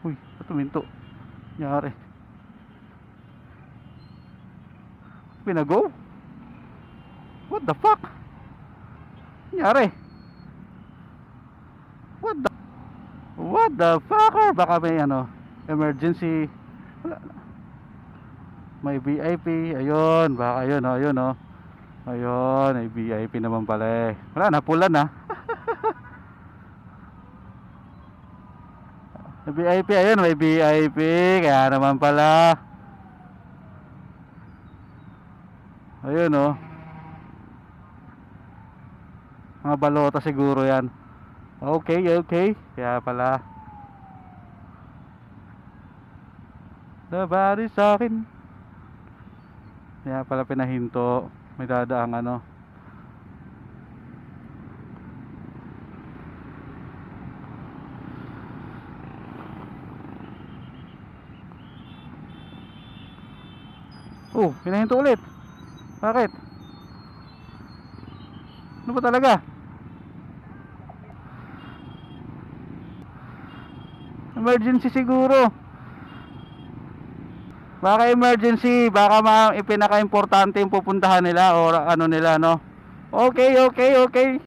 Uy, ba't tuminto? Nangyari? Pinago? What the fuck? Nangyari? What the fuck? Or baka may ano, emergency. Wala. May VIP. Ayun, baka ayun oh, ayun oh. Ayun, may VIP naman pala eh. Wala na, pula na. May VIP, ayun, may VIP. Kaya naman pala. Ayun oh. Mga balota siguro yan. Okay, okay. Kaya pala. Nabari sa akin. Kaya pala pinahinto. May dadaang ano. Oh, pinahinto ulit. Bakit? Ano ba talaga? Emergency siguro. Baka emergency, baka ipinaka-importante yung pupuntahan nila or ano nila, no? Okay, okay, okay.